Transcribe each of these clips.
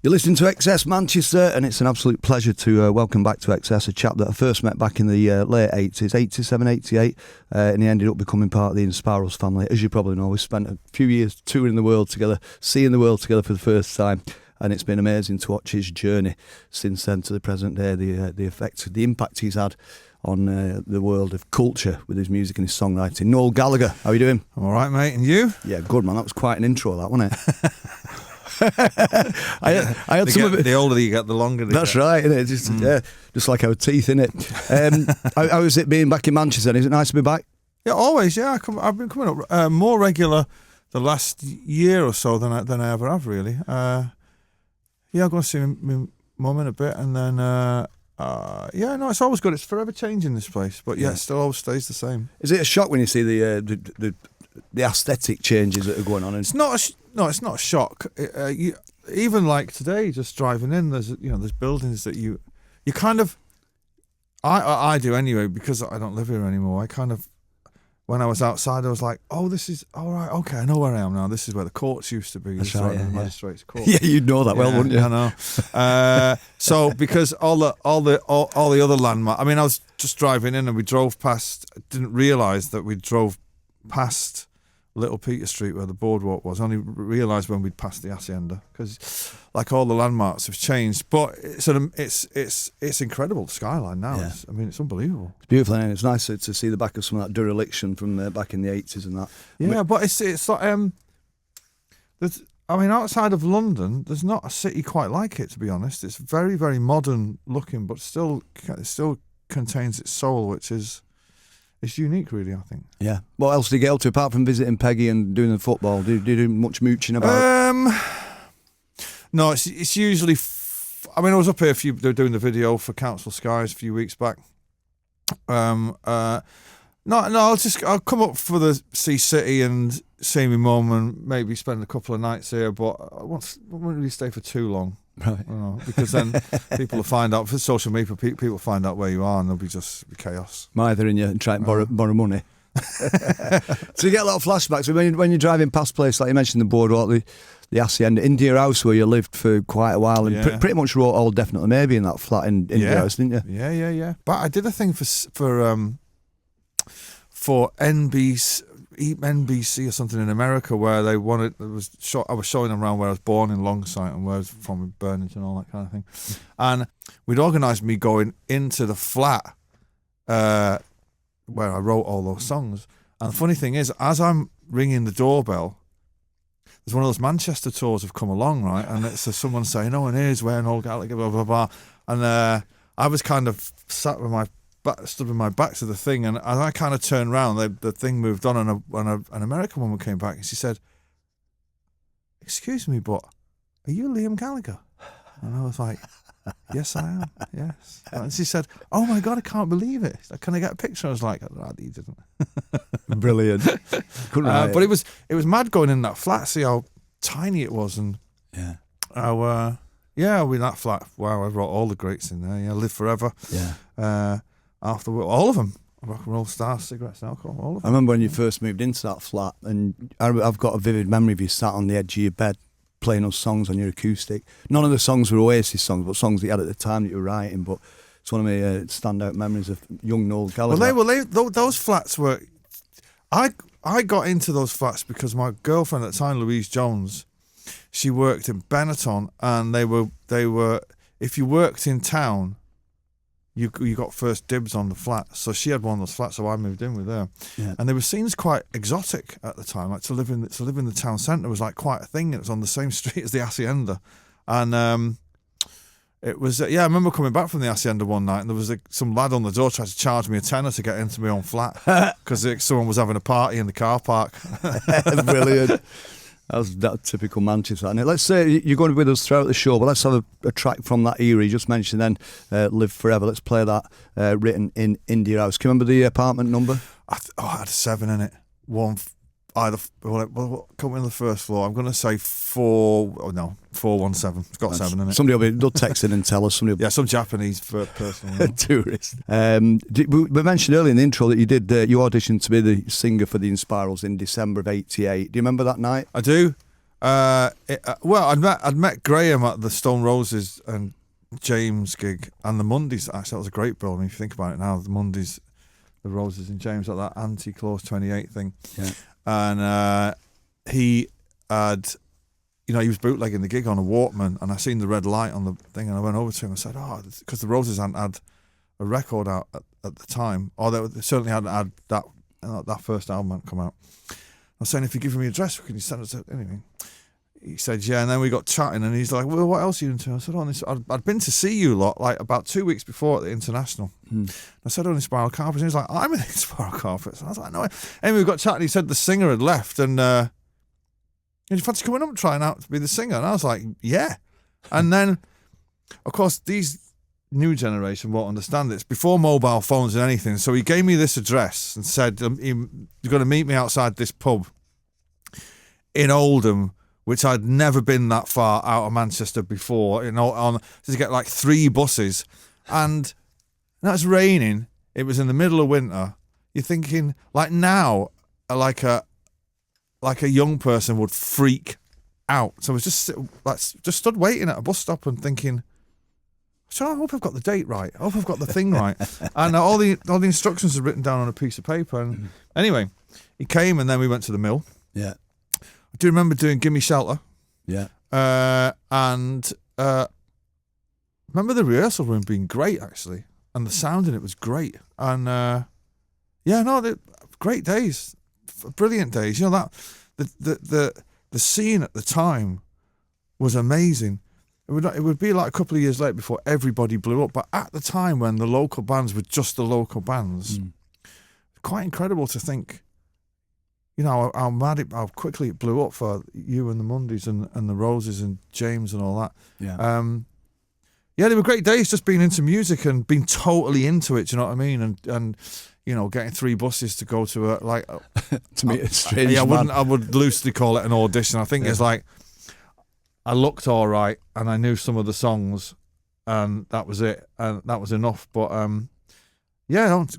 You're listening to XS Manchester, and it's an absolute pleasure to welcome back to XS a chap that I first met back in the late 80s, 87, 88, and he ended up becoming part of the Inspirals family. As you probably know, we spent a few years touring the world together, seeing the world together for the first time, and it's been amazing to watch his journey since then to the present day, the effect, the impact he's had on the world of culture with his music and his songwriting. Noel Gallagher, how are you doing? I'm all right, mate, and you? Yeah, good, man. That was quite an intro, that, wasn't it? I had some of it. The older you get, the longer they That's get. right, isn't it? Just like our teeth, innit? How is it being back in Manchester? Is it nice to be back? Yeah, always. Yeah, I've been coming up more regular the last year or so than I ever have, really. Yeah, I'm going to see my mum in a bit, and then it's always good. It's forever changing, this place, but yeah, it still always stays the same. Is it a shock when you see the aesthetic changes that are going on? It's not a shock. Even like today, just driving in, there's buildings that you kind of, I do anyway, because I don't live here anymore. I kind of, when I was outside, I was like, oh, this is all right. Okay, I know where I am now. This is where the courts used to be. That's right, the yeah. magistrates' court. Yeah, you'd know that well, wouldn't you? I know. So because all the other landmarks. I mean, I was just driving in and we drove past. I didn't realise that we drove past Little Peter Street where the boardwalk was. I only realised when we'd passed the Hacienda, because like all the landmarks have changed. But it's incredible, the skyline now. Yeah. It's unbelievable. It's beautiful, and it's nice to see the back of some of that dereliction from back in the 80s and that. Yeah, but it's like outside of London, there's not a city quite like it, to be honest. It's very, very modern looking, but it still contains its soul, which is. It's unique, really, I think. Yeah. What else do you get up to apart from visiting Peggy and doing the football? Do you do much mooching about? No, it's usually. I was up here they were doing the video for Council Skies a few weeks back. I'll come up for the see City and see my mum and maybe spend a couple of nights here, but I won't really stay for too long. Right. Because then people will find out, for social media, people find out where you are and there'll be chaos. Mithering you and try and borrow money. So you get a lot of flashbacks when you're driving past places like you mentioned, the boardwalk, the Hacienda, India House, where you lived for quite a while, and pretty much wrote all Definitely Maybe in that flat in India House, didn't you? Yeah. But I did a thing for NBC or something in America where they wanted. I was showing them around where I was born in Longsight and where I was from in Burnington and all that kind of thing. And we'd organised me going into the flat where I wrote all those songs. And the funny thing is, as I'm ringing the doorbell, there's one of those Manchester tours have come along, right? And it's someone saying, "Oh, and here's where Noel Gallagher, blah blah blah." And I was kind of stood with my back to the thing, and as I kind of turned around, the thing moved on, and an American woman came back, and she said, "Excuse me, but are you Liam Gallagher?" And I was like, "Yes, I am. Yes." And she said, "Oh my God, I can't believe it. Can I get a picture?" I was like, "Oh, you didn't." Brilliant. But it was mad going in that flat, see how tiny it was, and how in that flat. Wow, I wrote all the greats in there. Yeah, Live Forever. Yeah. After all of them, Rock and Roll Stars, Cigarettes and Alcohol, all of them. I remember when you first moved into that flat, and I've got a vivid memory of you sat on the edge of your bed playing those songs on your acoustic. None of the songs were Oasis songs, but songs that you had at the time that you were writing. But it's one of my standout memories of young Noel Gallagher. Those flats were. I got into those flats because my girlfriend at the time, Louise Jones, she worked in Benetton, and they were. If you worked in town, you got first dibs on the flat. So she had one of those flats, so I moved in with her. Yeah. And they were seen as quite exotic at the time. Like to live in the town centre was like quite a thing. It was on the same street as the Hacienda, and it was. I remember coming back from the Hacienda one night, and there was some lad on the door tried to charge me a tenner to get into my own flat because someone was having a party in the car park. Brilliant. That typical Manchester. And let's say you're going to be with us throughout the show, but let's have a track from that era you just mentioned then, Live Forever. Let's play that, written in India House. Can you remember the apartment number? I had 7 in it. Coming in the first floor, I'm going to say 417. It's got 7 in it. They'll text in and tell us. Some Japanese person. Tourist. We mentioned earlier in the intro that you auditioned to be the singer for the Inspirals in December of '88. Do you remember that night? I do. I'd met Graham at the Stone Roses and James gig and the Mondays. Actually, that was a great bill. I mean, if you think about it now, the Mondays, the Roses and James, like that anti-Clause 28 thing. Yeah. And he had, he was bootlegging the gig on a Walkman, and I seen the red light on the thing, and I went over to him and said, because the Roses hadn't had a record out at the time, or they certainly hadn't had that first album hadn't come out. I was saying, if you give me your address, can you send us anything? He said, yeah, and then we got chatting, and he's like, well, what else are you into? I said, I'd been to see you lot, like, about 2 weeks before at the International. I said, in Spiral Carpets, and he was like, I'm in Spiral Carpets. And I was like, no. Anyway, we got chatting, he said the singer had left, and did you fancy coming up and trying out to be the singer? And I was like, yeah. And then, of course, these new generation won't understand this. Before mobile phones and anything, so he gave me this address and said, you're going to meet me outside this pub in Oldham, which I'd never been that far out of Manchester before, to get like 3 buses. And that's raining. It was in the middle of winter. You're thinking, like now, like a young person would freak out. So I was just stood waiting at a bus stop and thinking, so I hope I've got the date right. I hope I've got the thing right. And all the instructions are written down on a piece of paper. And anyway, he came, and then we went to the mill. Yeah. I do remember doing Gimme Shelter. Yeah. And remember the rehearsal room being great, actually. And the sound in it was great. And great days. Brilliant days. That the scene at the time was amazing. It would be like a couple of years later before everybody blew up. But at the time when the local bands were just the local bands, quite incredible to think, how quickly it blew up for you and the Mondays and the Roses and James and all that. Yeah. They were great days just being into music and being totally into it, do you know what I mean? And getting 3 buses to go to to meet a strange man. I would loosely call it an audition. I think it's like, I looked all right and I knew some of the songs, and that was it, and that was enough. But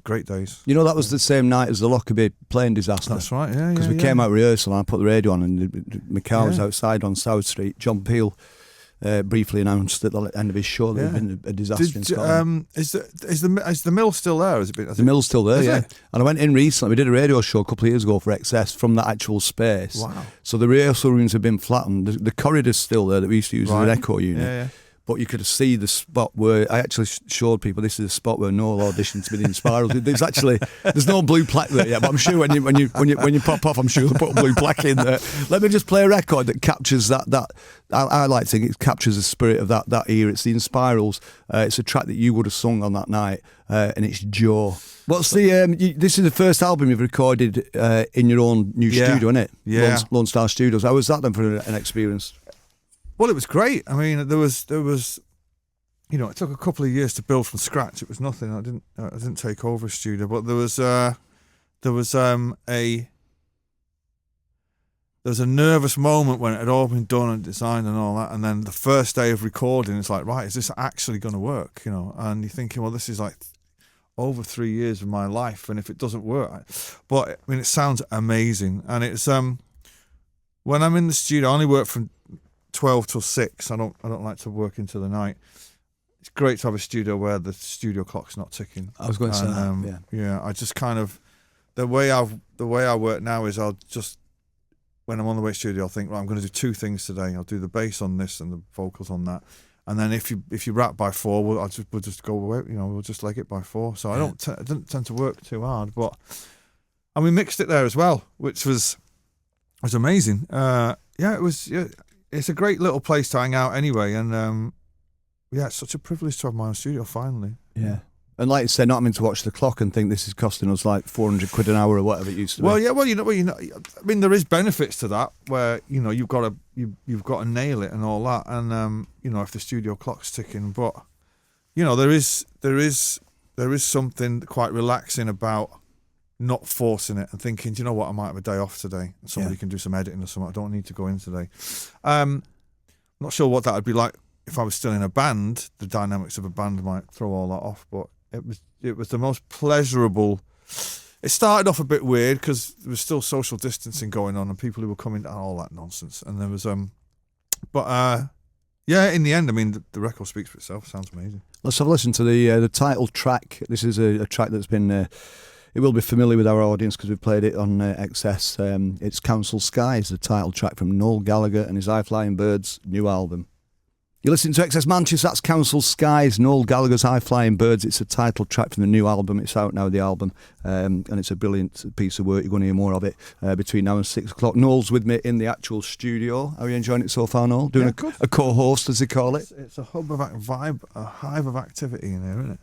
great days. That was the same night as the Lockerbie plane disaster. That's right, yeah. Because we came out rehearsal and I put the radio on, and my car was outside on South Street. John Peel briefly announced at the end of his show that there'd been a disaster in Scotland. Is the mill still there? The mill's still there, yeah. And I went in recently. We did a radio show a couple of years ago for XS from that actual space. Wow. So the rehearsal rooms have been flattened. The corridor's still there that we used to use as an echo unit. Yeah. But you could see the spot where I actually showed people. This is the spot where Noel auditioned to be in Spirals. There's no blue plaque there yet, but I'm sure when you pop off, I'm sure they'll put a blue plaque in there. Let me just play a record that captures that. I like to think it captures the spirit of that era. It's the In Spirals. It's a track that you would have sung on that night, and it's Joe. What's this is the first album you've recorded in your own new studio, isn't it? Yeah. Lone Star Studios. How was that then for an experience? Well, it was great. I mean, there was, it took a couple of years to build from scratch. It was nothing. I didn't take over a studio, but there was a nervous moment when it had all been done and designed and all that, and then the first day of recording, it's like, right, is this actually going to work? And you're thinking, well, this is like over 3 years of my life, and if it doesn't work, but I mean, it sounds amazing, and it's when I'm in the studio, I only work from 12 till 6. I don't like to work into the night. It's great to have a studio where the studio clock's not ticking. I was going to say that. Yeah. I just kind of the way I work now is I'll just, when I'm on the way to the studio, I'll think, right, I'm going to do 2 things today. I'll do the bass on this and the vocals on that, and then if you wrap by 4, we'll just go away. We'll just leg it by 4. So I didn't tend to work too hard, and we mixed it there as well, which was amazing. It was. Yeah, it's a great little place to hang out anyway, and it's such a privilege to have my own studio finally. Yeah. And like you said, not having to watch the clock and think this is costing us like 400 quid an hour or whatever it used to be. Well, I mean, there is benefits to that where you've got to nail it and all that, and if the studio clock's ticking, but there is something quite relaxing about not forcing it and thinking, do you know what, I might have a day off today. Somebody can do some editing or something. I don't need to go in today. I'm not sure what that would be like if I was still in a band. The dynamics of a band might throw all that off, but it was the most pleasurable it started off a bit weird because there was still social distancing going on and people who were coming down, all that nonsense. And there was yeah, in the end, I mean, the record speaks for itself. Sounds amazing. Let's have a listen to the title track. This is a track that's been, it will be familiar with our audience because we've played it on XS. It's Council Skies, the title track from Noel Gallagher and his High Flying Birds new album. You're listening to XS Manchester, that's Council Skies, Noel Gallagher's High Flying Birds. It's a title track from the new album. It's out now, the album, and it's a brilliant piece of work. You're going to hear more of it between now and 6 o'clock. Noel's with me in the actual studio. How are you enjoying it so far, Noel? Doing a co-host, as they call it. It's a hub of vibe, a hive of activity in here, isn't it?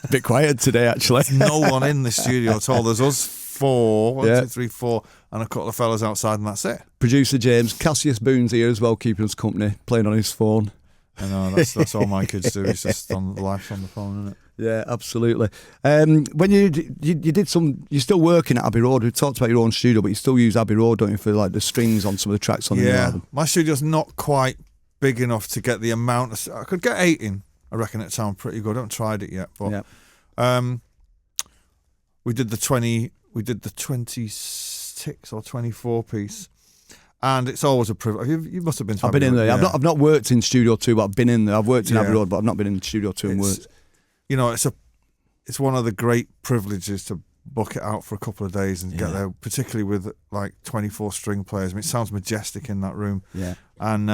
A bit quiet today, actually. No one in the studio at all. There's us four, one, two, three, four, and a couple of fellas outside, and that's it. Producer James, Cassius Boon's here as well, keeping us company, playing on his phone. I know, that's all my kids do. It's just on the life on the phone, isn't it? Yeah, absolutely. When you did you're still working at Abbey Road. We talked about your own studio, but you still use Abbey Road, don't you, for like the strings on some of the tracks on the new album? My studio's not quite big enough to get the amount of. I could get 8 in. I reckon it sounds pretty good. I haven't tried it yet, but we did the 20. We did the 26 or 24 piece, and it's always a privilege. You must have been to I've been in there. Yeah. I've not worked in Studio 2, but I've been in there. I've worked in Abbey Road, but I've not been in Studio 2 and worked. You know, it's one of the great privileges to book it out for a couple of days and get there, particularly with like 24 string players. I mean, it sounds majestic in that room. Yeah. And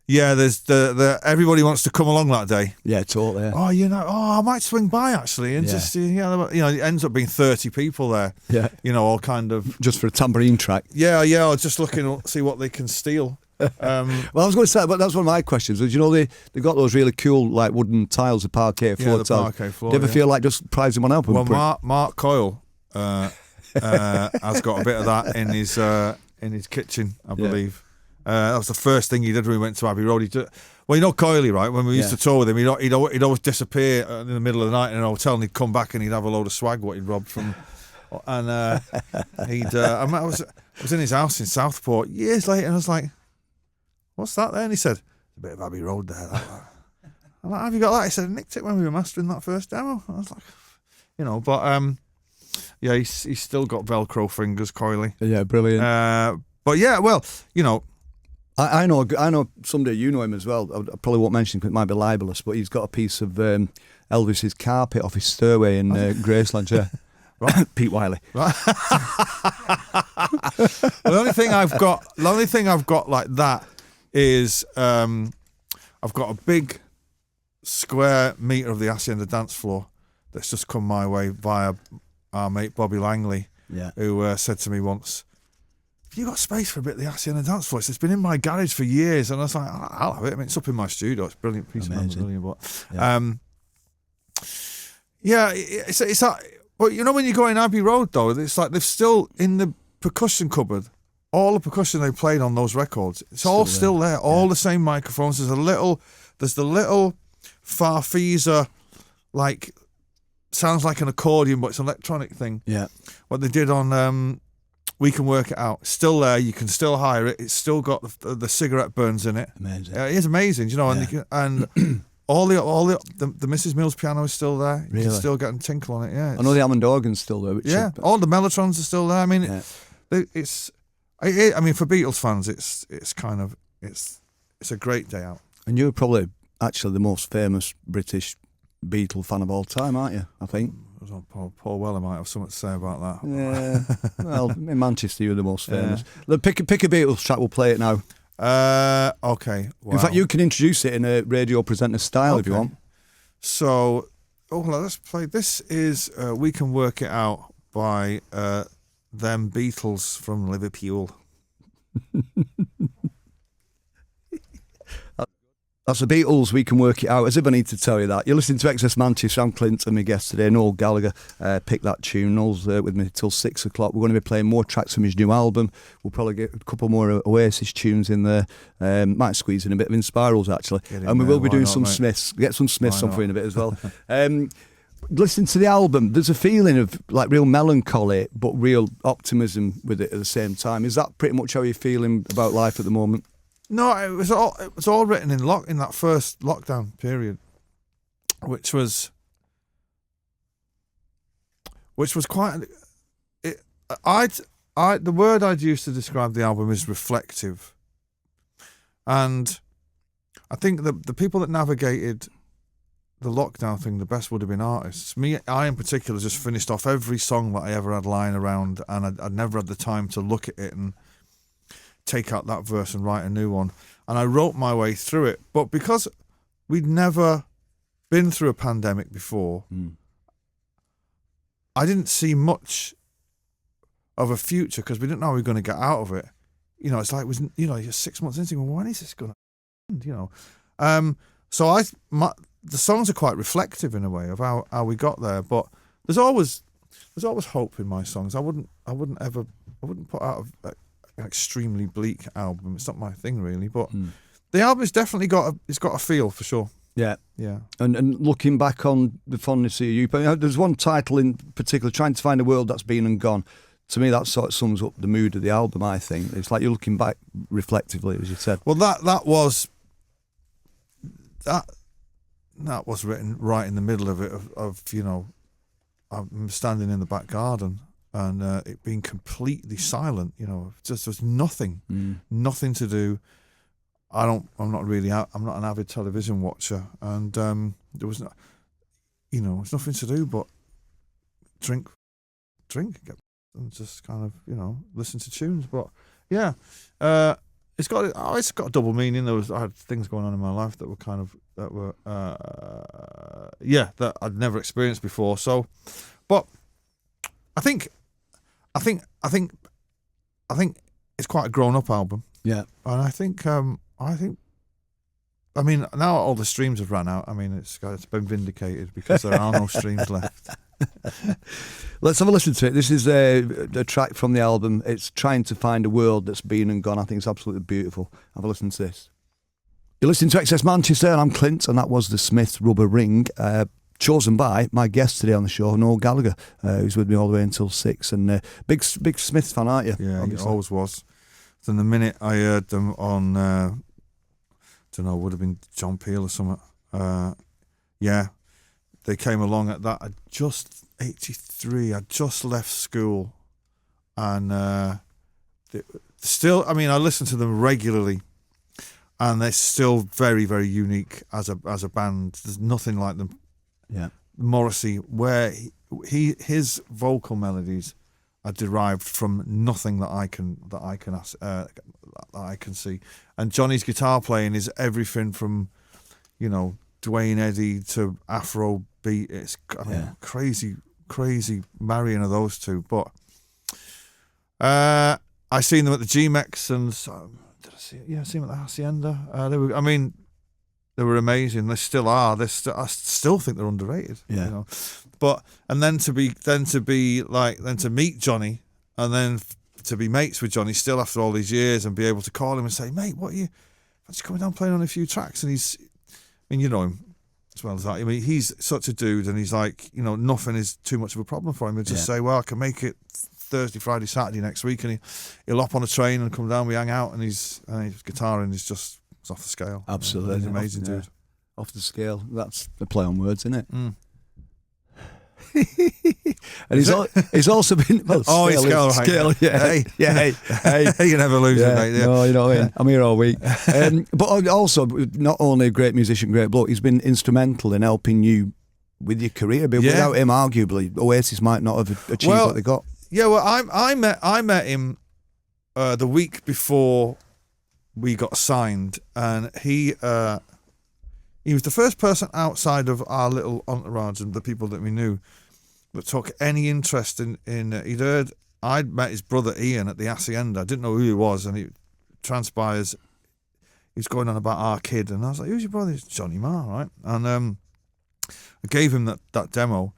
there's the everybody wants to come along that day. Yeah, totally. Yeah. I might swing by actually, and just it ends up being 30 people there. Yeah. You know, all kind of just for a tambourine track. Yeah. Or just looking to see what they can steal. Well, I was going to say, but that's one of my questions. Was, they got those really cool like wooden tiles, the parquet floor tiles. Parquet floor. Do you ever feel like just prizing one up? Well, Mark Coyle has got a bit of that in his kitchen, I believe. That was the first thing he did when we went to Abbey Road. Coyley, right? When we used to tour with him, he'd always disappear in the middle of the night in a hotel, and he'd come back and he'd have a load of swag what he'd robbed from. And I was in his house in Southport years later, and I was like, "What's that there?" And he said, "A bit of Abbey Road there." I'm like, "Have you got that?" He said, "I nicked it when we were mastering that first demo." I was like, but he's still got Velcro fingers, Coyley. Yeah, brilliant. But yeah, well, I know someday you know him as well. I probably won't mention him because it might be libelous, but he's got a piece of Elvis's carpet off his stairway in Graceland. Yeah, right. Pete Wiley. Right. The only thing I've got like that is I've got a big square metre of the Hacienda dance floor that's just come my way via our mate Bobby Langley, who said to me once, "You got space for a bit of the Hacienda dance floor?" It's been in my garage for years, and I was like, "I'll have it." I mean, it's up in my studio. It's a brilliant piece of memorabilia, but it's that. But when you go in Abbey Road though, it's like they've still in the percussion cupboard. All the percussion they played on those records, it's all still there. All the same microphones. There's the little Farfisa, like sounds like an accordion, but it's an electronic thing. Yeah. What they did on We Can Work It Out. It's still there. You can still hire it. It's still got the cigarette burns in it. Amazing. It is amazing, and all the Mrs. Mills piano is still there. You can still get a tinkle on it. Yeah. I know the Hammond organ's still there. All the Mellotrons are still there. I mean, I mean, for Beatles fans, it's a great day out. And you're probably actually the most famous British Beatle fan of all time, aren't you? I think. Paul Weller might have something to say about that. Yeah. Well, in Manchester, you're the most famous. Yeah. Pick a Beatles track. We'll play it now. Okay. Wow. In fact, you can introduce it in a radio presenter style if you want. So, let's play. This is We Can Work It Out by them Beatles from Liverpool. That's the Beatles, We Can Work It Out. As if I need to tell you that. You're listening to XS Manchester. I'm Clint and my guest today, Noel Gallagher. Picked that tune. Noel's with me till 6 o'clock. We're going to be playing more tracks from his new album. We'll probably get a couple more Oasis tunes in there. Might squeeze in a bit of Inspirals, actually. And we will be doing some Smiths. Get some Smiths on for you in a bit as well. Listen to the album. There's a feeling of like real melancholy, but real optimism with it at the same time. Is that pretty much how you're feeling about life at the moment? No, it was all written in that first lockdown period, which was which was quite. The word I'd use to describe the album is reflective, and I think the people that navigated the lockdown thing the best would have been artists. I in particular just finished off every song that I ever had lying around, and I'd never had the time to look at it and take out that verse and write a new one. And I wrote my way through it, but because we'd never been through a pandemic before, I didn't see much of a future because we didn't know how we were going to get out of it. You know, it's like you're 6 months into it, well, when is this going to end? You know, so the songs are quite reflective in a way of how we got there. But there's always hope in my songs. I wouldn't put out an extremely bleak album. It's not my thing really. But the album has definitely got a feel for sure. Yeah. Yeah. And looking back on the fondness of you, but there's one title in particular, Trying to Find a World That's Been and Gone. To me, that sort of sums up the mood of the album, I think. It's like you're looking back reflectively, as you said. Well, that was written right in the middle of it, of you know, I'm standing in the back garden and it being completely silent, you know, just there's nothing to do. I'm not an avid television watcher, and there was there's nothing to do but drink, and just kind of, you know, listen to tunes. But yeah, it's got a double meaning. I had things going on in my life that were that I'd never experienced before. So, but I think it's quite a grown up album. Yeah, and I think I mean, now all the streams have run out. I mean, it's been vindicated because there are no streams left. Let's have a listen to it. This is a track from the album. It's Trying to Find a World That's Been and Gone. I think it's absolutely beautiful. Have a listen to this. You're listening to XS Manchester, and I'm Clint, and that was the Smith Rubber Ring, chosen by my guest today on the show, Noel Gallagher, who's with me all the way until 6. And big Smith fan, aren't you? Yeah, he always was. Then the minute I heard them on, don't know, would have been John Peel or something. Yeah, they came along at that. 83. I just left school, and still, I mean, I listen to them regularly, and they're still very, very unique as a band. There's nothing like them. Yeah, Morrissey, where his vocal melodies are derived from nothing that I can see, and Johnny's guitar playing is everything from, you know, Dwayne Eddy to Afro beat. It's crazy marrying of those two. But I seen them at the G-Mex, and did I see it? Yeah, I seen them at the Hacienda. They were amazing. They still are. I still think they're underrated. Yeah. You know? But then to meet Johnny, and then to be mates with Johnny still after all these years, and be able to call him and say, "Mate, what are you coming down playing on a few tracks?" And you know him as well as that. I mean, he's such a dude, and he's like, you know, nothing is too much of a problem for him. He'll just say, "Well, I can make it Thursday, Friday, Saturday next week," and he'll hop on a train and come down. We hang out, and his guitaring is just. It's off the scale. Absolutely. He's an amazing dude. Off the scale. That's a play on words, isn't it? Mm. And he's also been... Well, scale, right. Scale, yeah. Hey. You never lose it, mate. Yeah. No, you know what I mean? I'm here all week. But also, not only a great musician, great bloke, he's been instrumental in helping you with your career. But without him, arguably, Oasis might not have achieved what they got. Yeah, well, I met him the week before we got signed, and he was the first person outside of our little entourage and the people that we knew that took any interest in he'd heard I'd met his brother Ian at the Hacienda. I didn't know who he was, and it transpires he was going on about our kid, and I was like, "Who's your brother?" It's Johnny Marr, right? And I gave him that demo,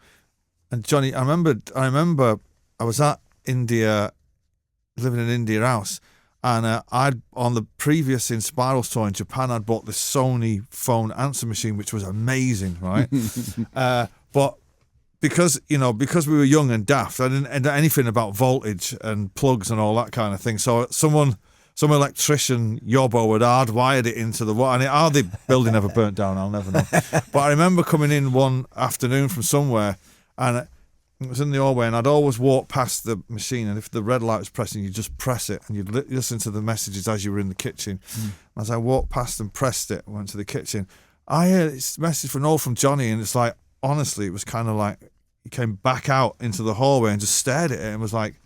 and Johnny, I remember I was at India, living in India House. And I'd on the previous In Spirals tour in Japan, I'd bought this Sony phone answer machine, which was amazing, right? But because we were young and daft, I didn't know anything about voltage and plugs and all that kind of thing. So some electrician yobbo had hardwired it into the wall, and how the building ever burnt down, I'll never know. But I remember coming in one afternoon from somewhere, and It was in the hallway, and I'd always walk past the machine, and if the red light was pressing, you'd just press it, and you'd listen to the messages as you were in the kitchen. As I walked past and pressed it, went to the kitchen, I heard this message from Noel from Johnny, and it's like, honestly, it was kind of like he came back out into the hallway and just stared at it and was like,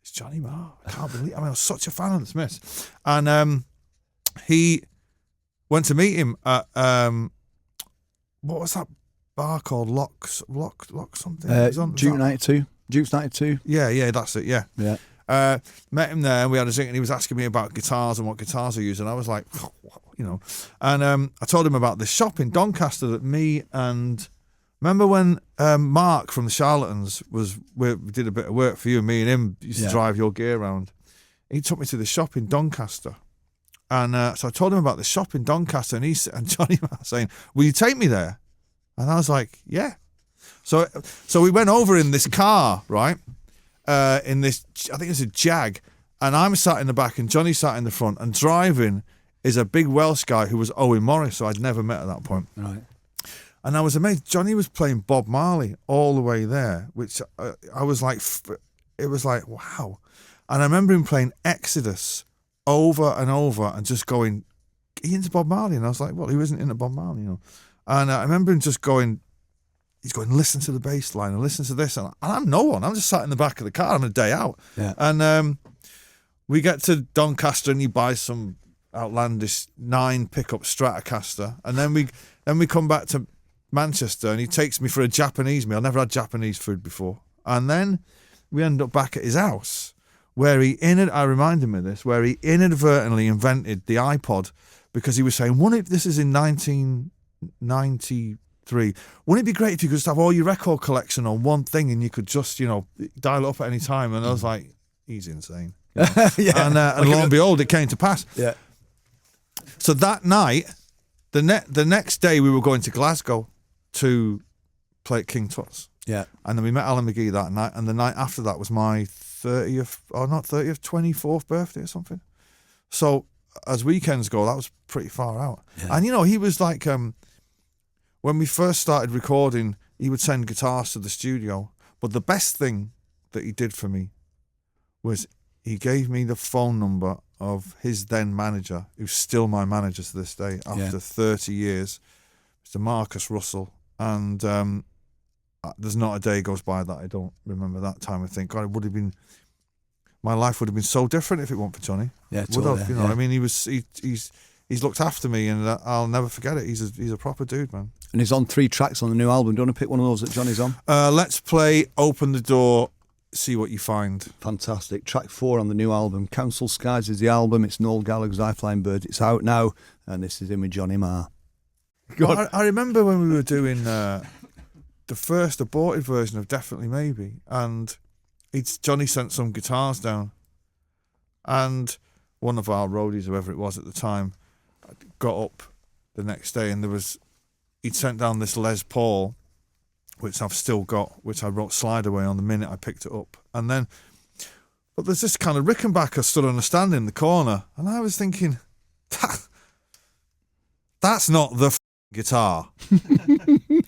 it's Johnny Marr. I can't believe it. I mean, I was such a fan of the Smiths. And he went to meet him at, what was that bar called? Lock something? Duke 92. Duke's 92. Yeah, that's it, yeah. Met him there, and we had a drink, and he was asking me about guitars and what guitars I use, and I was like, you know. And I told him about this shop in Doncaster that me and... Remember when Mark from the Charlatans we did a bit of work for you, and me and him used to drive your gear around? He took me to the shop in Doncaster. And so I told him about the shop in Doncaster, and Johnny Marr saying, will you take me there? And I was like, yeah. So we went over in this car, right? In this, I think it's a Jag, and I'm sat in the back and Johnny sat in the front, and driving is a big Welsh guy who was Owen Morris, so I'd never met at that point. Right. And I was amazed. Johnny was playing Bob Marley all the way there, which I was like, it was like, wow. And I remember him playing Exodus over and over and just going, he into Bob Marley? And I was like, well, he wasn't into Bob Marley, you know. And I remember him just going, he's going, listen to the bass line and listen to this. And I'm no one. I'm just sat in the back of the car on a day out. Yeah. And we get to Doncaster, and he buys some outlandish 9 pickup Stratocaster. And then we come back to Manchester, and he takes me for a Japanese meal. I never had Japanese food before. And then we end up back at his house, where I remind him of this, where he inadvertently invented the iPod, because he was saying, this is in 1993, wouldn't it be great if you could just have all your record collection on one thing, and you could just, you know, dial it up at any time? And I was like, he's insane. Yeah. And lo and behold, it came to pass. Yeah. So that night, the next day, we were going to Glasgow to play at King Tut's. Yeah. And then we met Alan McGee that night, and the night after that was my 24th birthday or something. So as weekends go, that was pretty far out. Yeah. And, you know, he was like, when we first started recording, he would send guitars to the studio. But the best thing that he did for me was he gave me the phone number of his then manager, who's still my manager to this day after 30 years, Mr. Marcus Russell. And there's not a day goes by that I don't remember that time. I think, God, it would have been, my life would have been so different if it weren't for Johnny. Yeah, totally, you know. I mean, he's looked after me, and I'll never forget it. He's a proper dude, man. And he's on 3 tracks on the new album. Do you want to pick one of those that Johnny's on? Let's play Open the Door, See What You Find. Fantastic. Track 4 on the new album. Council Skies is the album. It's Noel Gallagher's High Flying Birds. It's out now, and this is him with Johnny Marr. I remember when we were doing the first aborted version of Definitely Maybe, and Johnny sent some guitars down, and one of our roadies, whoever it was at the time, got up the next day, and he'd sent down this Les Paul, which I've still got, which I wrote Slide Away on the minute I picked it up. And then, but there's this kind of Rickenbacker stood on a stand in the corner, and I was thinking, that's not the guitar.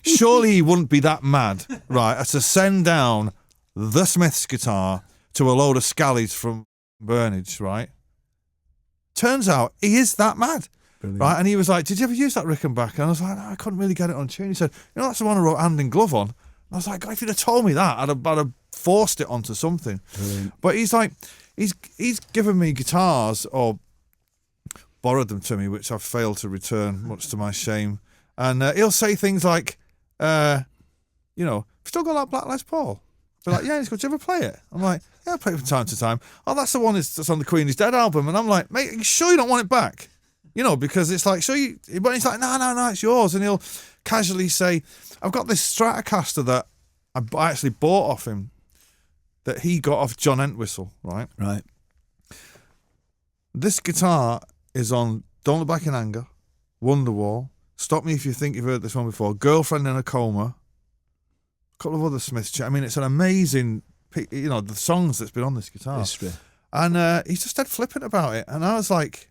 Surely he wouldn't be that mad, right, to send down the Smiths guitar to a load of scallies from Burnage, right? Turns out he is that mad. Brilliant. Right? And he was like, did you ever use that Rickenbacker? And I was like, no, I couldn't really get it on tune. He said, you know, that's the one I wrote Hand in Glove on. And I was like, God, if you'd have told me that, I'd have forced it onto something. Brilliant. But he's like, he's given me guitars, or borrowed them to me, which I've failed to return, much to my shame. And he'll say things like, you know, still got that black Les Paul? Be like, yeah, he's got, do you ever play it? I'm like, yeah, I play it from time to time. Oh, that's the one that's on the Queen is Dead album. And I'm like, mate, are you sure you don't want it back? You know, because it's like, but he's like, no, it's yours. And he'll casually say, I've got this Stratocaster that I actually bought off him, that he got off John Entwistle, right? Right. This guitar is on Don't Look Back in Anger, Wonderwall, Stop Me If You Think You've Heard This One Before, Girlfriend in a Coma, a couple of other Smiths. I mean, it's an amazing, you know, the songs that's been on this guitar. History. And he's just dead flippant about it. And I was like,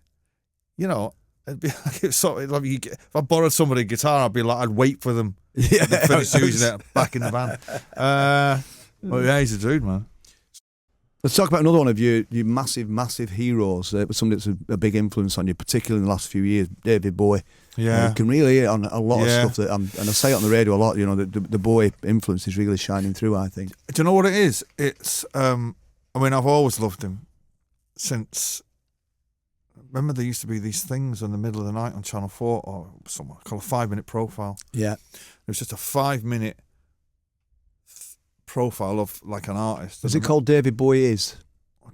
you know, it'd be like it's sort of like if I borrowed somebody's guitar, I'd wait for them Yeah, to finish using it back in the band. Well, yeah, he's a dude, man. Let's talk about another one of your massive heroes. Somebody that's a big influence on you, particularly in the last few years, David Bowie. Yeah, you can really hear on a lot of stuff that, and I say it on the radio a lot. You know, the Bowie influence is really shining through, I think. Do you know what it is? It's I mean, I've always loved him since. Remember, there used to be these things in the middle of the night on Channel 4 or something called a 5-minute profile. Yeah, it was just a 5-minute profile of like an artist. Was it called David Bowie Is?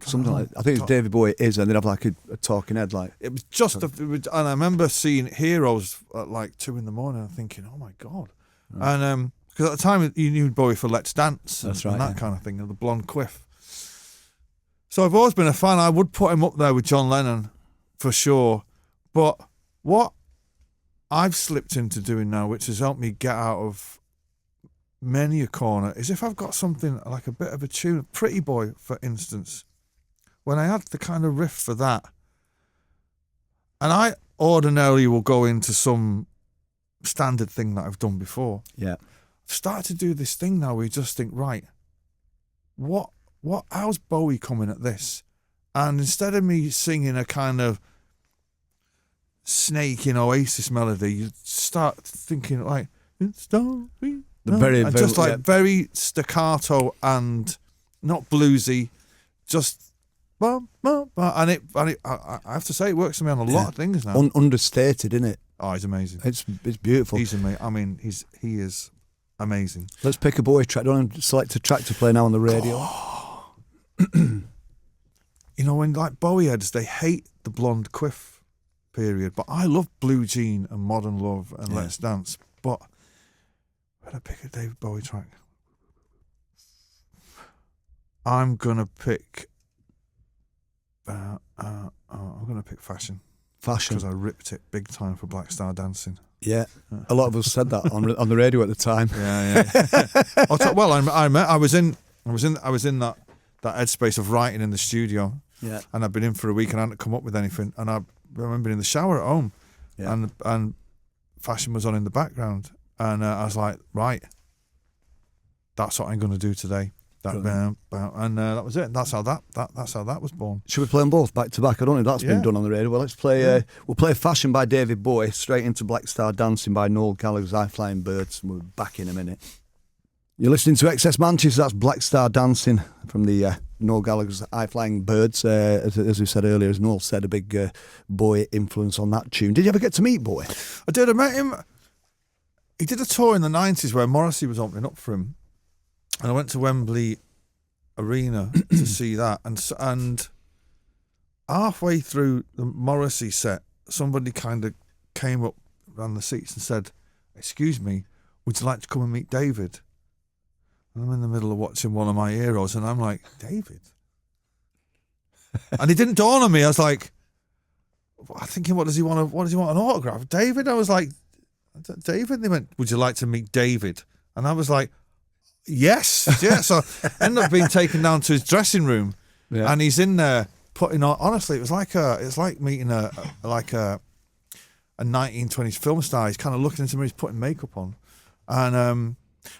Something like that. I think it's David Bowie Is, and then have like a talking head. Like it was just, and I remember seeing Heroes at like 2 a.m. and thinking, oh my god, right. And because at the time you knew Bowie for Let's Dance, and that kind of thing, and the blonde quiff. So I've always been a fan. I would put him up there with John Lennon for sure. But what I've slipped into doing now, which has helped me get out of many a corner, is if I've got something like a bit of a tune, Pretty Boy, for instance. When I had the kind of riff for that, and I ordinarily will go into some standard thing that I've done before. Yeah. I've started to do this thing now where you just think, right, how's Bowie coming at this? And instead of me singing a kind of snaking Oasis melody, you start thinking like, it's very staccato and not bluesy, just. And I have to say, it works for me on a lot of things now. Understated, isn't it? Oh, he's amazing. It's beautiful. He's amazing. I mean, he is amazing. Let's pick a Bowie track. Don't select a track to play now on the radio. Oh. You know, when like Bowie heads, they hate the blonde quiff period, but I love Blue Jean and Modern Love and Let's Dance. But when I pick a David Bowie track, I'm gonna pick. I'm going to pick Fashion. Because I ripped it big time for Black Star Dancing. Yeah, a lot of us said that on the radio at the time. Yeah. Well, I was in that headspace of writing in the studio. Yeah. And I'd been in for a week and I hadn't come up with anything. And I remember in the shower at home, and Fashion was on in the background, and I was like, right, that's what I'm going to do today. And that was it. That's how that was born. Should we play them both back to back? I don't know if that's been done on the radio. Well, let's play. We'll play Fashion by David Bowie straight into Black Star Dancing by Noel Gallagher's High Flying Birds, and we're back in a minute. You're listening to XS Manchester. That's Black Star Dancing from the Noel Gallagher's High Flying Birds. As we said earlier, as Noel said, a big Bowie influence on that tune. Did you ever get to meet Bowie? I did. I met him. He did a tour in the 90s where Morrissey was opening up for him. And I went to Wembley Arena to see that, and halfway through the Morrissey set, somebody kind of came up around the seats and said, "Excuse me, would you like to come and meet David?" And I'm in the middle of watching one of my heroes, and I'm like, "David?" And it didn't dawn on me. I was like, I'm thinking, what does he want? What does he want? An autograph? David? I was like, David? And they went, "Would you like to meet David?" And I was like, Yes. So I ended up being taken down to his dressing room, and he's in there putting on. Honestly, it's like meeting a 1920s film star. He's kind of looking into me. He's putting makeup on, and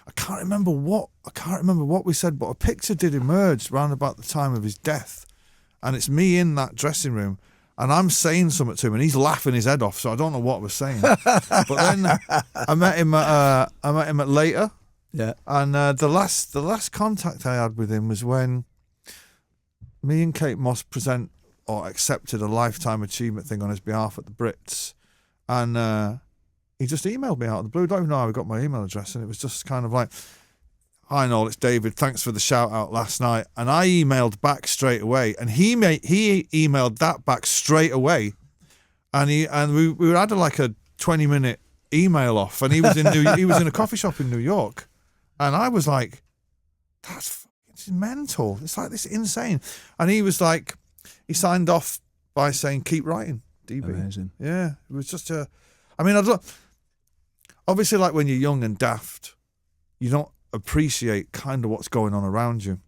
I can't remember what we said, but a picture did emerge around about the time of his death, and it's me in that dressing room. And I'm saying something to him, and he's laughing his head off. So I don't know what I was saying. But then I met him at later. Yeah, and the last contact I had with him was when me and Kate Moss accepted a lifetime achievement thing on his behalf at the Brits, and he just emailed me out of the blue. I don't even know how I got my email address, and it was just kind of like, "Hi Noel, it's David. Thanks for the shout out last night." And I emailed back straight away, and he emailed that back straight away, and we had like a 20-minute email off, and he was in a coffee shop in New York. And I was like, it's mental. It's like this insane. And he was like, he signed off by saying, "Keep writing, DB." Amazing. Yeah. It was just obviously, like when you're young and daft, you don't appreciate kind of what's going on around you.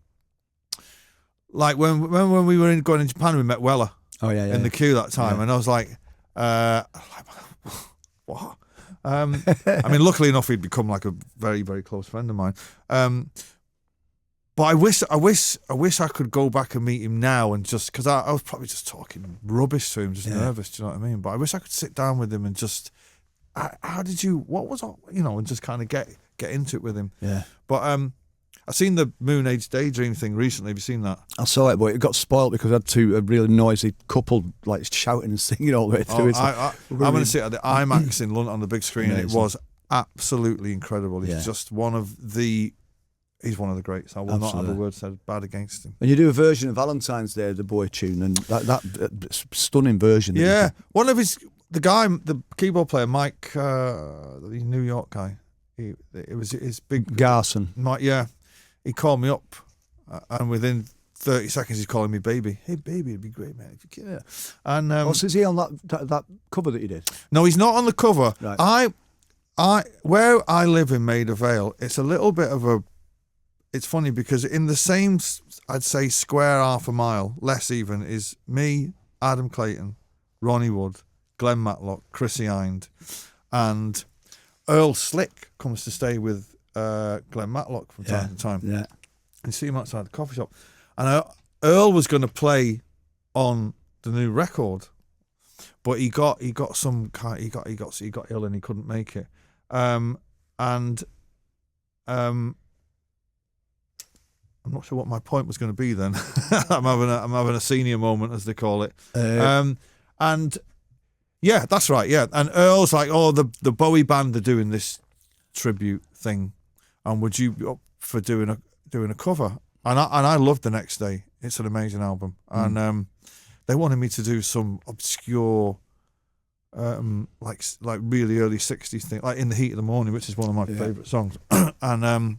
Like when we were going in Japan, we met Weller. Oh, yeah. In the queue that time. Yeah. And I was like, What? I mean, luckily enough, he'd become like a very, very close friend of mine. But I wish I could go back and meet him now, and just because I was probably just talking rubbish to him, just nervous. Do you know what I mean? But I wish I could sit down with him and just, what was, and just kind of get into it with him. Yeah. But I've seen the Moon Age Daydream thing recently. Have you seen that? I saw it, but it got spoiled because I had a really noisy couple like shouting and singing all the way through. I'm going to sit at the IMAX in London on the big screen, and it was absolutely incredible. He's just one of the greats. I will not have a word said bad against him. And you do a version of Valentine's Day, the Bowie tune, and that stunning version. Yeah, the keyboard player, Mike, the New York guy. It was his big Garson. Mike, yeah. He called me up, and within 30 seconds he's calling me baby. Hey baby, it'd be great, man, if you can. And so is he on that cover that you did? No, he's not on the cover. Right. Where I live in Maida Vale, it's a little bit of a. It's funny because in the same, I'd say, square half a mile, less even, is me, Adam Clayton, Ronnie Wood, Glenn Matlock, Chrissy Hind, and Earl Slick comes to stay with Glenn Matlock from time to time. Yeah. You see him outside the coffee shop. And Earl was going to play on the new record, but he got ill and he couldn't make it. I'm not sure what my point was going to be then. I'm having a senior moment, as they call it. And yeah, that's right. Yeah, and Earl's like, the Bowie band are doing this tribute thing, and would you be up for doing a cover? And I loved The Next Day. It's an amazing album, and they wanted me to do some obscure, like really early '60s thing, like In the Heat of the Morning, which is one of my favourite songs, and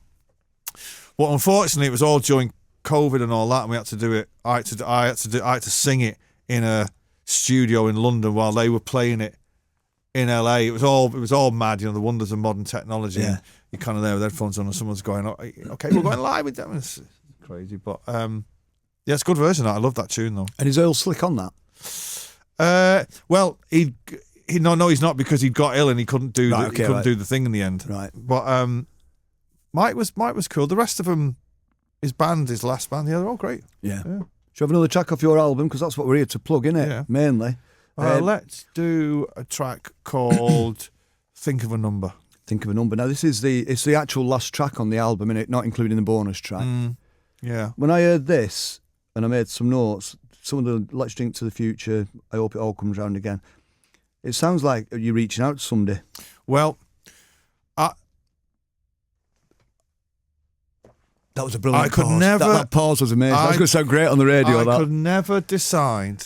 well, unfortunately, it was all during COVID and all that, and we had to do it. I had to sing it in a studio in London while they were playing it in LA. It was all mad, the wonders of modern technology. Yeah. And you're kind of there with headphones on, and someone's going, "Okay, we're going live with them." It's crazy, but yeah, it's a good version. I love that tune though. And is Earl Slick on that? Well, he's not, because he got ill and he couldn't do do the thing in the end. Right, but Mike was cool. The rest of them, his last band, they're all great. Yeah. Should we have another track off your album? Because that's what we're here to plug, innit? Yeah. Mainly. Let's do a track called Think of a Number. Think of a Number. Now, it's the actual last track on the album, innit? Not including the bonus track. Yeah. When I heard this, and I made some notes, some of the Let's Drink to the Future, I Hope It All Comes Round Again, it sounds like you're reaching out to somebody. Well, that was a brilliant I could pause. never. That pause was amazing. That was going to sound great on the radio. I could never decide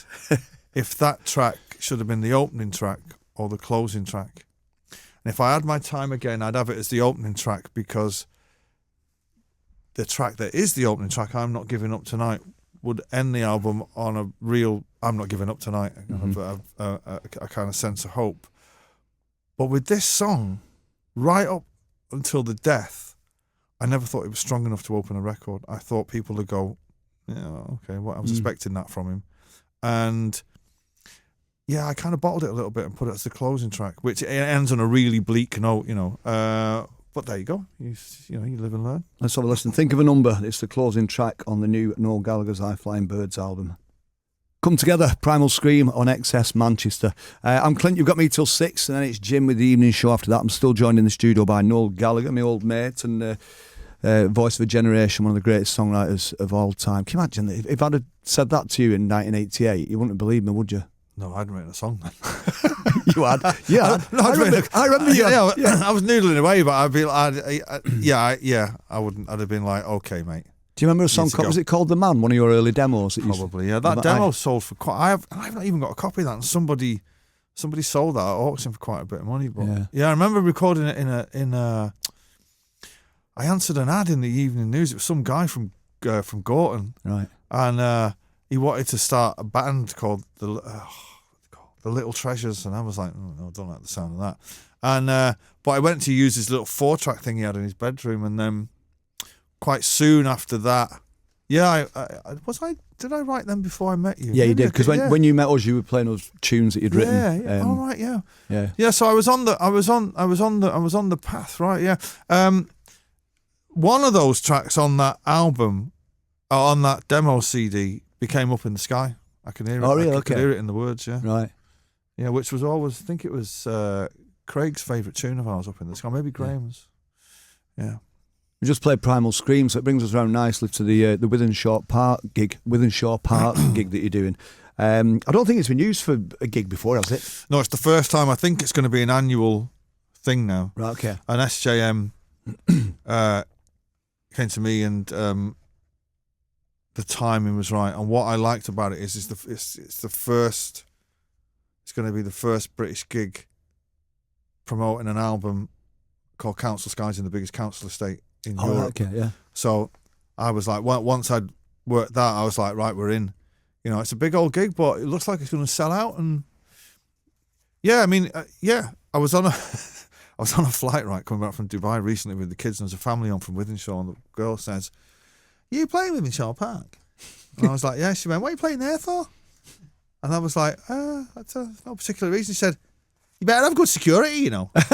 if that track should have been the opening track or the closing track. And if I had my time again, I'd have it as the opening track, because the track that is the opening track, I'm Not Giving Up Tonight, would end the album on a real I'm not giving up tonight, a kind of sense of hope. But with this song, right up until the death, I never thought it was strong enough to open a record. I thought people would go, yeah, okay, well, I was expecting that from him. And yeah, I kind of bottled it a little bit and put it as the closing track, which it ends on a really bleak note, but there you go. You live and learn. Let's have a listen. Think of a Number. It's the closing track on the new Noel Gallagher's High Flying Birds album. Come together, Primal Scream on XS Manchester. I'm Clint, you've got me till 6, and then it's Jim with the evening show after that. I'm still joined in the studio by Noel Gallagher, my old mate, and voice of a generation, one of the greatest songwriters of all time. Can you imagine that if I'd have said that to you in 1988, you wouldn't have believed me, would you? No, I hadn't written a song then. You had? Yeah. I remember you. I was noodling away, but I'd be like, I wouldn't. I'd have been like, okay, mate. Do you remember a song called, was it called The Man, one of your early demos? Probably, yeah. That demo sold for quite, I've not even got a copy of that, and somebody sold that at auction for quite a bit of money. But yeah, I remember recording it in a I answered an ad in the evening news. It was some guy from Gorton. Right. And he wanted to start a band called the Little Treasures, and I was like, no, I don't like the sound of that. And but I went to use his little 4-track thing he had in his bedroom, and then quite soon after that, Yeah, did I write them before I met you? Yeah, you did, because when you met us, you were playing those tunes that you'd written. Yeah. All right, yeah. So I was on the path, right? Yeah. One of those tracks on that album, on that demo CD, became Up in the Sky. I can hear it. Oh, really? I could hear it in the words. Yeah. Right. Yeah, which was always, I think it was Craig's favourite tune of ours, Up in the Sky. Maybe Graham's. Yeah. We just played Primal Scream, so it brings us around nicely to the Withenshaw Park gig that you're doing. I don't think it's been used for a gig before, has it? No, it's the first time. I think it's going to be an annual thing now. Right, okay. And SJM came to me, and the timing was right. And what I liked about it is it's the first. It's going to be the first British gig promoting an album called Council Skies in the biggest council estate in Europe. Okay, yeah. So I was like, once I'd worked that, I was like, right, we're in. You know, it's a big old gig, but it looks like it's going to sell out. And yeah, I mean, I was on a flight, right, coming back from Dubai recently with the kids, and there's a family on from Withenshaw, and the girl says, "Are you playing Withenshaw Park?" And I was like, "Yeah." She went, "What are you playing there for?" And I was like, "That's no particular reason." She said, "You better have good security, you know." And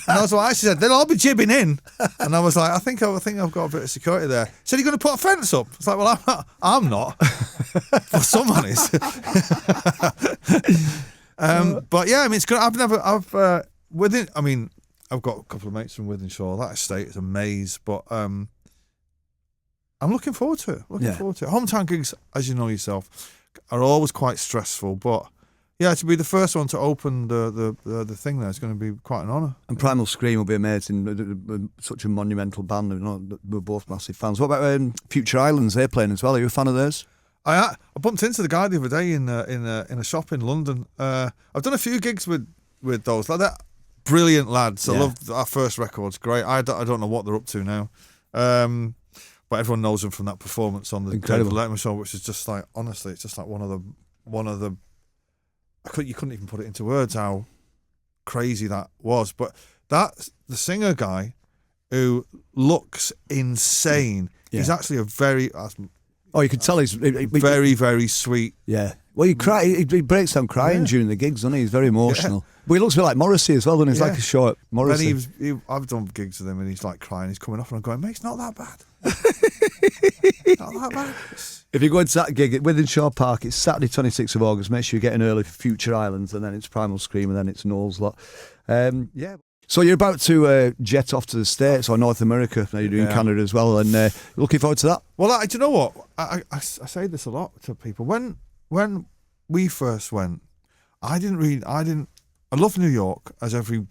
I was like, she said, "They'll all be jibbing in." And I was like, I think I've got a bit of security there. She said, "You're going to put a fence up?" It's like, well, I'm not. But someone is. But yeah, I mean, it's good. I've got a couple of mates from Withenshaw. That estate is a maze, but I'm looking forward to it. Hometown gigs, as you know yourself, are always quite stressful, but yeah, to be the first one to open the thing there is going to be quite an honour. And Primal Scream will be amazing. Such a monumental band. You know, we're both massive fans. What about Future Islands? They're playing as well. Are you a fan of theirs? I bumped into the guy the other day in a shop in London. I've done a few gigs with those. Like that, brilliant lads. I love our first record's great. I don't know what they're up to now. But everyone knows them from that performance on the David Letterman show, which is just like, honestly, it's just like one of the. You couldn't even put it into words how crazy that was. But that's the singer guy who looks insane. Yeah. He's actually a very. You could tell he's very, very sweet. Yeah. Well, he breaks down crying during the gigs, doesn't he? He's very emotional. Yeah. But he looks a bit like Morrissey as well, doesn't he? He's like a short Morrissey. I've done gigs with him, and he's like crying. He's coming off, and I'm going, mate, it's not that bad. Not that bad. If you're going to that gig at Withenshaw Park, it's Saturday 26th of August. Make sure you get in early for Future Islands, and then it's Primal Scream, and then it's Noel's lot. Yeah. So you're about to jet off to the States or North America. Now you're doing Canada as well, and looking forward to that. Well, do you know what? I say this a lot to people. When we first went, I love New York, as every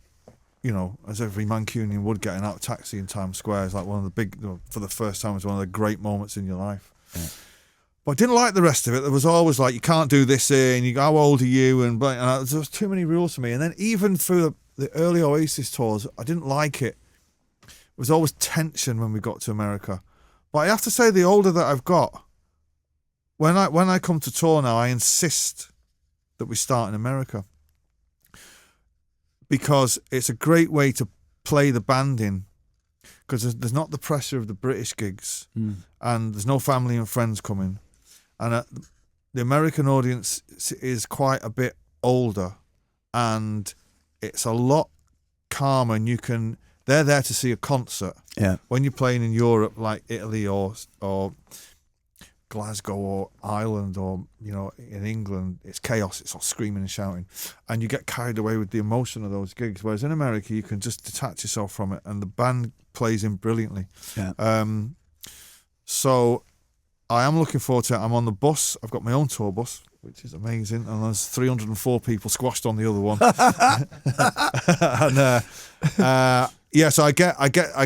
Mancunian would, getting out of taxi in Times Square is like one of the big, for the first time, it's one of the great moments in your life. Yeah. But I didn't like the rest of it. There was always like, you can't do this here, and how old are you? And there was too many rules for me. And then even through the early Oasis tours, I didn't like it. There was always tension when we got to America. But I have to say, the older that I've got, when I come to tour now, I insist that we start in America, because it's a great way to play the band in, because there's not the pressure of the British gigs, and there's no family and friends coming, and the American audience is quite a bit older, and it's a lot calmer, and they're there to see a concert. Yeah. When you're playing in Europe, like Italy or Glasgow or Ireland, or in England, it's chaos, it's all screaming and shouting, and you get carried away with the emotion of those gigs, whereas in America you can just detach yourself from it, and the band plays in brilliantly. So I am looking forward to it. I'm on the bus. I've got my own tour bus, which is amazing, and there's 304 people squashed on the other one. And so I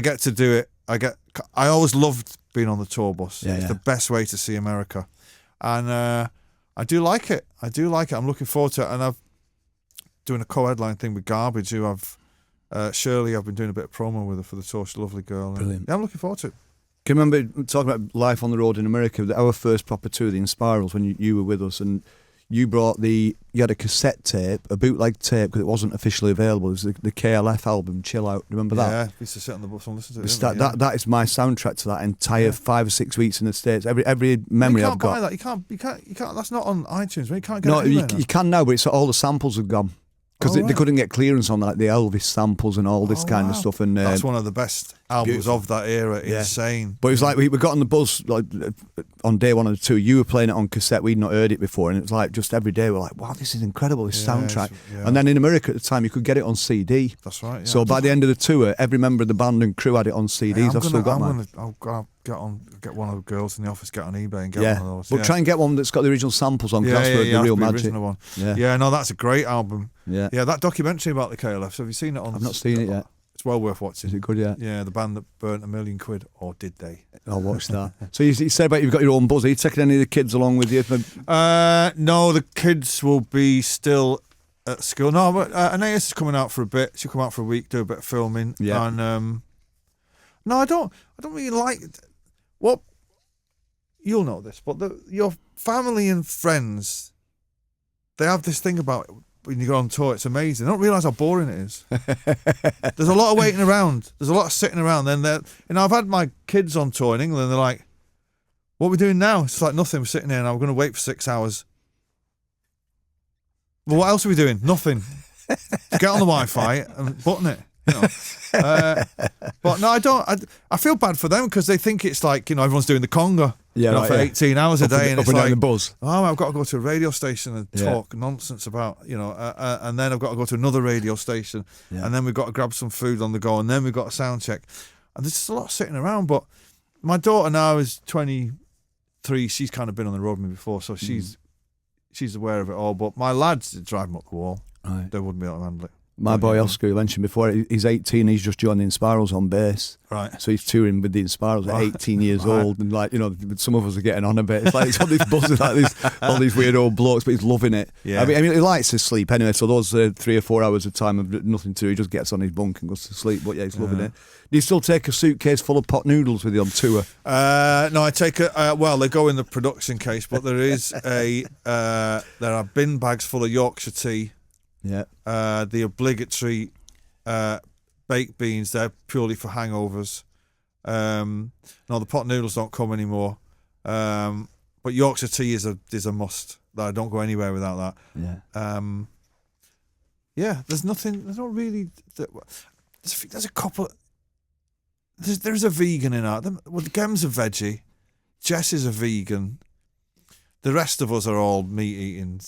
get to do it. I always loved being on the tour bus. It's the best way to see America, and I do like it. I'm looking forward to it, and I'm doing a co-headline thing with Garbage, who Shirley, I've been doing a bit of promo with her for the tour. She's a lovely girl. Brilliant. I'm looking forward to it. Can you remember talking about life on the road in America? Our first proper tour, the Inspirals, when you were with us, and you had a cassette tape, a bootleg tape, because it wasn't officially available. It was the KLF album, Chill Out. Remember that? Yeah, we used to sit on the bus and listen to it. That is my soundtrack to that entire 5 or 6 weeks in the States. Every memory I've got. You can't buy that. You can't. That's not on iTunes. You can't get it anywhere now. You can now, but it's all the samples have gone. Because they couldn't get clearance on like the Elvis samples and all this kind of stuff. And that's one of the best albums of that era. Insane. But it was like we got on the bus like on day 1 or 2. You were playing it on cassette. We'd not heard it before, and it was like just every day we're like, wow, this is incredible. This soundtrack. And then in America at the time, you could get it on CD. That's right. Yeah. So by the end of the tour, every member of the band and crew had it on CDs. I've still got mine. I'll get one of the girls in the office, get on eBay and get one of those. But try and get one that's got the original samples on. That's the real magic. One. Yeah, no, that's a great album. Yeah, that documentary about the KLF. Have you seen it on? I've not seen it yet. It's well worth watching. Is it good yet? Yeah, the band that burnt £1 million, or did they? I'll watch that. So you said about you've got your own buzz. Are you taking any of the kids along with you? No, the kids will be still at school. No, but Anais is coming out for a bit. She'll come out for a week, do a bit of filming. Yeah. And no, I don't really like what you'll know this, but your family and friends, they have this thing about when you go on tour, it's amazing. They don't realise how boring it is. There's a lot of waiting around. There's a lot of sitting around. Then I've had my kids on tour in England, and they're like, what are we doing now? It's like nothing. We're sitting here and I'm going to wait for 6 hours. Well, what else are we doing? Nothing. Get on the Wi-Fi and button it. But no, I don't. I feel bad for them because they think it's like, everyone's doing the conga for 18 hours a day, and it's like the buzz. Oh, I've got to go to a radio station and talk nonsense about and then I've got to go to another radio station, and then we've got to grab some food on the go, and then we've got a sound check, and there's just a lot of sitting around. But my daughter now is 23. She's kind of been on the road with me before, so she's aware of it all. But my lads drive them up the wall. Right. They wouldn't be able to handle it. My boy Oscar, you mentioned before, he's 18. He's just joined the Inspirals on bass. Right. So he's touring with the Inspirals at 18 years old, and some of us are getting on a bit. It's like it's all this buzz, like all these weird old blokes, but he's loving it. Yeah. I mean, he likes to sleep anyway. So those 3 or 4 hours of time of nothing to do, he just gets on his bunk and goes to sleep. But he's loving it. Do you still take a suitcase full of pot noodles with you on tour? No, I take they go in the production case, but there is there are bin bags full of Yorkshire tea. Yeah. The obligatory baked beans, they're purely for hangovers. No, the pot noodles don't come anymore. But Yorkshire tea is a must. I don't go anywhere without that. Yeah. There's nothing. There's not really. There's a couple. There's a vegan in our. Well, Gem's a veggie. Jess is a vegan. The rest of us are all meat eating.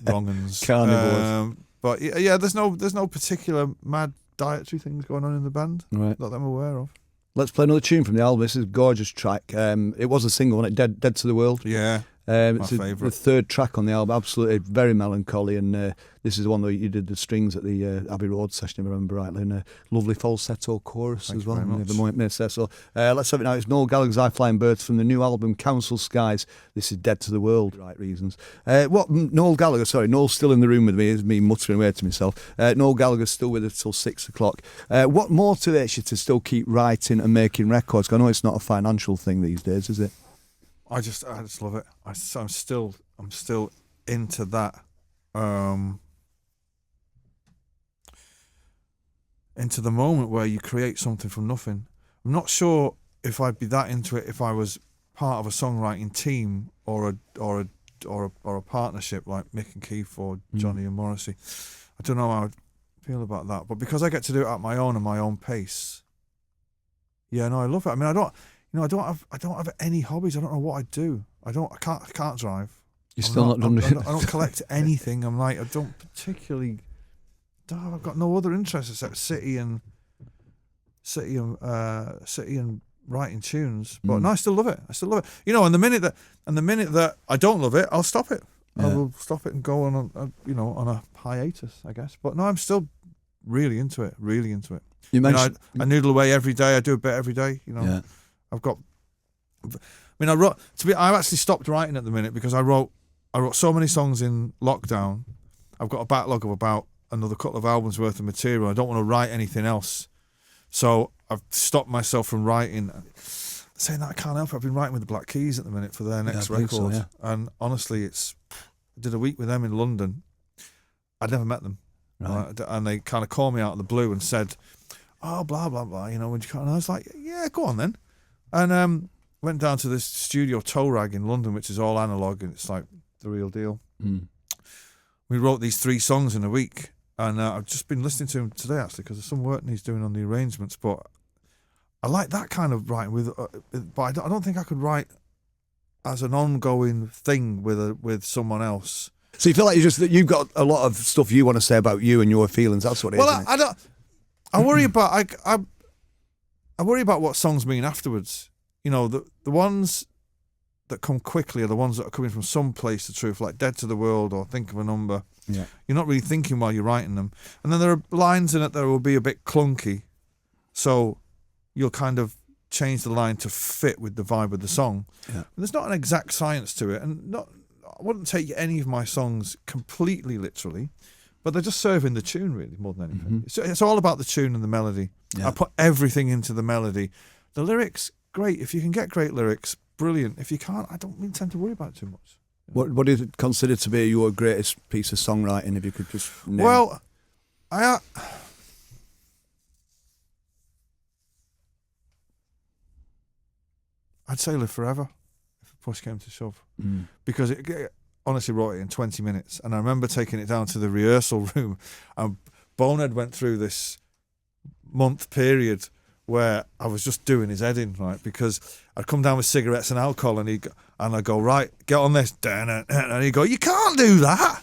Wrong-uns. Carnivores. But yeah, there's no particular mad dietary things going on in the band that I'm aware of. Let's play another tune from the album. This is a gorgeous track. It was a single, wasn't it? Dead to the World. Yeah. It's my favourite. The 3rd track on the album. Absolutely very melancholy, and this is the one that you did the strings at the Abbey Road session, if I remember rightly, and a lovely falsetto chorus as well. So let's have it now. It's Noel Gallagher's "I Flying Birds" from the new album Council Skies. This is Dead to the World, right reasons. Noel's still in the room with me. It's me muttering away to myself. Noel Gallagher's still with us till 6 o'clock. What motivates you to still keep writing and making records? 'Cause I know it's not a financial thing these days, is it? I just love it. I'm still into that. Into the moment where you create something from nothing. I'm not sure if I'd be that into it if I was part of a songwriting team or a partnership like Mick and Keith or Johnny and Morrissey. I don't know how I'd feel about that, but because I get to do it at my own and my own pace. Yeah, no, I love it. I mean, I don't have any hobbies. I don't know what I do. I can't drive. You're still not done with it. I don't collect anything. I'm like, I don't particularly. I've got no other interests except city and writing tunes. But no, I still love it. And the minute that I don't love it, I'll stop it. Yeah. I will stop it and go on a hiatus, I guess. But no, I'm still really into it. Really into it. You mentioned I noodle away every day. I do a bit every day. Yeah. I've actually stopped writing at the minute because I wrote so many songs in lockdown. I've got a backlog of about another couple of albums worth of material. I don't want to write anything else. So I've stopped myself from writing. Saying that, I can't help it. I've been writing with the Black Keys at the minute for their next record. So, yeah. And honestly, it's did a week with them in London. I'd never met them. Right. And they kind of called me out of the blue and said, oh, blah, blah, blah, you know, would you come? And I was like, yeah, go on then. And went down to this studio Toe Rag in London, which is all analog, and it's like the real deal. Mm. We wrote these 3 songs in a week, and I've just been listening to him today, actually, because there's some work he's doing on the arrangements, but I like that kind of writing, but I don't think I could write as an ongoing thing with someone else. So you feel like you've got a lot of stuff you want to say about you and your feelings. That's what it is. Well, I don't. I worry about I worry about what songs mean afterwards. You know, the ones that come quickly are the ones that are coming from some place of truth, like Dead to the World or Think of a Number. Yeah. You're not really thinking while you're writing them. And then there are lines in it that will be a bit clunky. So you'll kind of change the line to fit with the vibe of the song. Yeah. There's not an exact science to it. And I wouldn't take any of my songs completely literally, but they're just serving the tune really more than anything. Mm-hmm. It's all about the tune and the melody. Yeah. I put everything into the melody. The lyrics, great. If you can get great lyrics, brilliant. If you can't, I don't really tend to worry about it too much. What do you consider to be your greatest piece of songwriting, if you could just name? Well, I'd say Live Forever, if push came to shove. Because it honestly wrote it in 20 minutes. And I remember taking it down to the rehearsal room, and Bonehead went through this month period where I was just doing his head in, right? Because I'd come down with cigarettes and alcohol, and I'd go, right, get on this, and he'd go, you can't do that.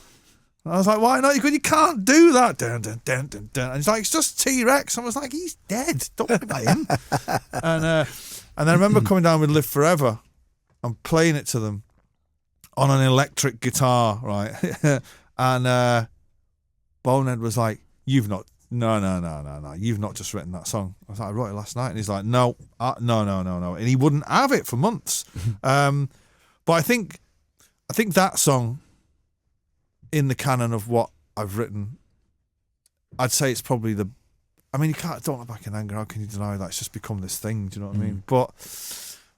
And I was like, why not? He goes, you can't do that. And he's like, it's just T-Rex. I was like, he's dead. Don't worry about him. And then I remember coming down with Live Forever and playing it to them on an electric guitar, right? And Bonehead was like, no, you've not just written that song. I was like, I wrote it last night. And he's like, no. And he wouldn't have it for months. But I think that song, in the canon of what I've written, I'd say it's probably you can't, don't look back in anger, how can you deny that? It's just become this thing, do you know what I mean? But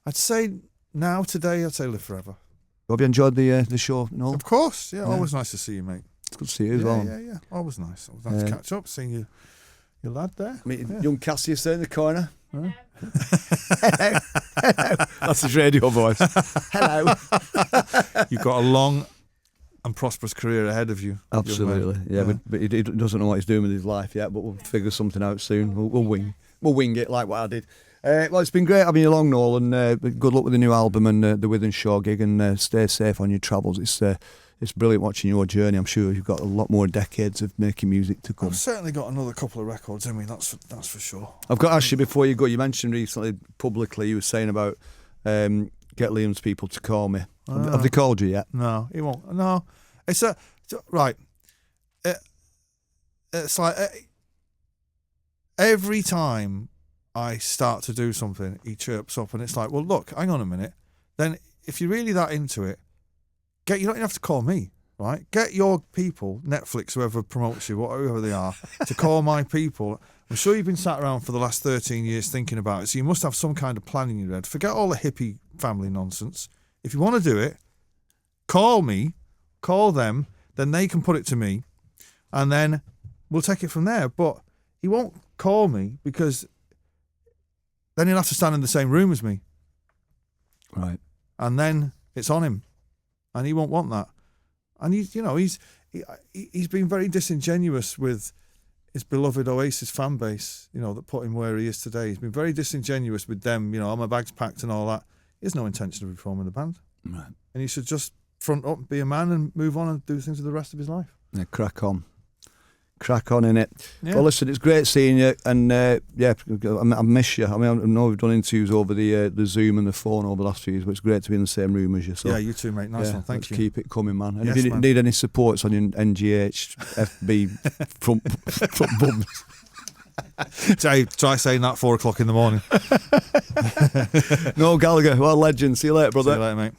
I'd say today, I'd say Live Forever. Have you enjoyed the show, Noel? Of course, yeah. Always nice to see you, mate. It's good to see you as well. Yeah. Always nice. Nice to catch up, seeing your lad there. Young Cassius there in the corner. Huh? That's his radio voice. Hello. You've got a long and prosperous career ahead of you. Absolutely, yeah. But he doesn't know what he's doing with his life yet. But we'll figure something out soon. We'll wing it like what I did. Well, it's been great having you along, Noel, and good luck with the new album and the Withenshaw gig, and stay safe on your travels. It's brilliant watching your journey. I'm sure you've got a lot more decades of making music to come. I've certainly got another couple of records in me, that's for sure. I've got to ask you before you go, you mentioned recently publicly, you were saying about get Liam's people to call me. Have they called you yet? No, he won't. No. Right. It's like every time I start to do something, he chirps up, and it's like, well, look, hang on a minute. Then if you're really that into it, you don't even have to call me, right? Get your people, Netflix, whoever promotes you, whoever they are, to call my people. I'm sure you've been sat around for the last 13 years thinking about it, so you must have some kind of plan in your head. Forget all the hippie family nonsense. If you want to do it, call me, call them, then they can put it to me, and then we'll take it from there. But he won't call me, because then he'll have to stand in the same room as me. Right. And then it's on him. And he won't want that. And he's been very disingenuous with his beloved Oasis fan base, that put him where he is today. He's been very disingenuous with them, all my bags packed and all that. He has no intention of reforming the band. Right. And he should just front up, be a man, and move on and do things for the rest of his life. Yeah, crack on in it. Yeah. Well, listen, it's great seeing you, and I miss you. I know we've done interviews over the Zoom and the phone over the last few years, but it's great to be in the same room as you. So, yeah, you too, mate. Nice one. Thank you. Keep it coming, man. And yes, if you man. need any support, it's on your NGH FB front bums. Try saying that 4 o'clock in the morning. Noel Gallagher, well, legend. See you later, brother. See you later, mate.